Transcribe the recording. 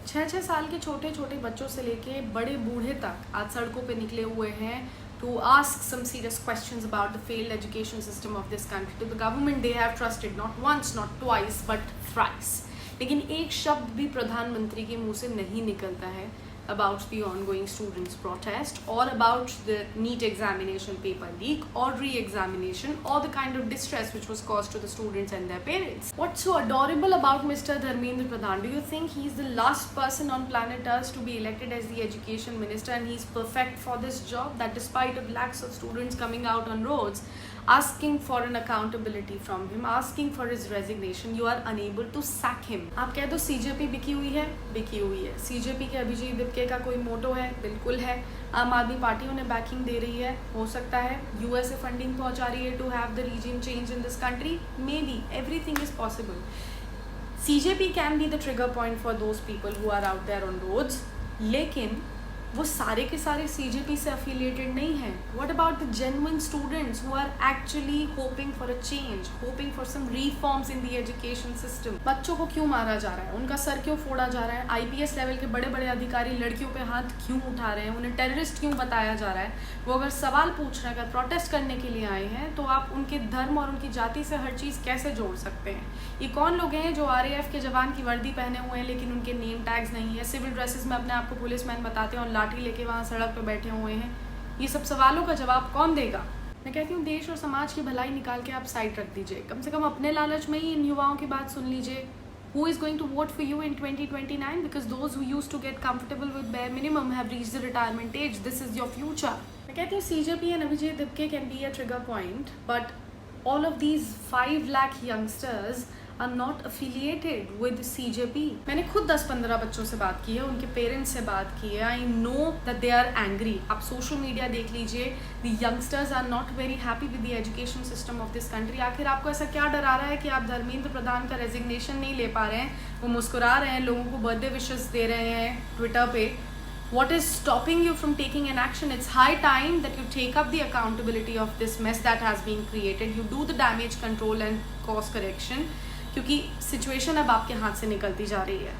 6-6 साल के छोटे छोटे बच्चों से लेके बड़े बूढ़े तक आज सड़कों पे निकले हुए हैं to ask some serious questions about the failed education system of this country to the government they have trusted not once not twice but thrice. लेकिन एक शब्द भी प्रधानमंत्री के मुंह से नहीं निकलता है about the ongoing students protest or about the NEET examination paper leak or re-examination or the kind of distress which was caused to the students and their parents. What's so adorable about Mr. Dharmendra Pradhan? Do you think he's the last person on planet Earth to be elected as the education minister and he's perfect for this job? That despite of lakhs of students coming out on roads asking for an accountability from him, asking for his resignation, you are unable to sack him. आप कह दो CJP बिकी हुई है, बिकी हुई है. CJP के अभिजीत विपके का कोई मोटो है, बिल्कुल है. आम आदमी पार्टी उन्हें बैकिंग दे रही है, हो सकता है. US से फंडिंग पहुंचा रही है to have the regime change in this country. Maybe everything is possible. CJP can be the trigger point for those people who are out there on roads. लेकिन वो सारे के सारे CJP से affiliated नहीं हैं. What about the genuine students who are actually hoping for a change, hoping for some reforms in the education system? बच्चों को क्यों मारा जा रहा है? उनका सर क्यों फोड़ा जा रहा है? IPS लेवल के बड़े बड़े अधिकारी लड़कियों पे हाथ क्यों उठा रहे हैं? उन्हें टेररिस्ट क्यों बताया जा रहा है? वो अगर सवाल पूछ रहे हैं, अगर प्रोटेस्ट करने के लिए आए हैं, तो आप उनके धर्म और उनकी जाति से हर चीज़ कैसे जोड़ सकते हैं? ये कौन लोग हैं जो RAF के जवान की वर्दी पहने हुए हैं लेकिन उनके नेम टैग्स नहीं है, सिविल ड्रेसेस में अपने आप को पुलिसमैन बताते हैं और लाठी लेके वहाँ सड़क पे बैठे हुए हैं? ये सब सवालों का जवाब कौन देगा? मैं कहती हूँ देश और समाज की भलाई निकाल के आप साइड रख दीजिए, कम से कम अपने लालच में ही इन युवाओं की बात सुन लीजिए. Who is going to vote for you in 2029? Because those who used to get comfortable with bare minimum have reached the retirement age. This is your future. मैं कहती हूँ CJP and Abhijit Dipke can be a trigger point, but all of these 5 lakh youngsters are not affiliated with CJP. मैंने खुद 10-15 बच्चों से बात की है, उनके पेरेंट्स से बात की है. I know that they are angry. आप सोशल मीडिया देख लीजिए, the youngsters are not very happy with the education system of this country. आखिर आपको ऐसा क्या डरा रहा है कि आप धर्मेंद्र प्रधान का रेजिग्नेशन नहीं ले पा रहे हैं? वो मुस्कुरा रहे हैं, लोगों को बर्थडे विशेस दे रहे हैं ट्विटर पे. What is stopping you from taking an action? It's high time that you take up the accountability of this mess that has been created. You do the damage control and course correction, क्योंकि situation अब आपके हाथ से निकलती जा रही है.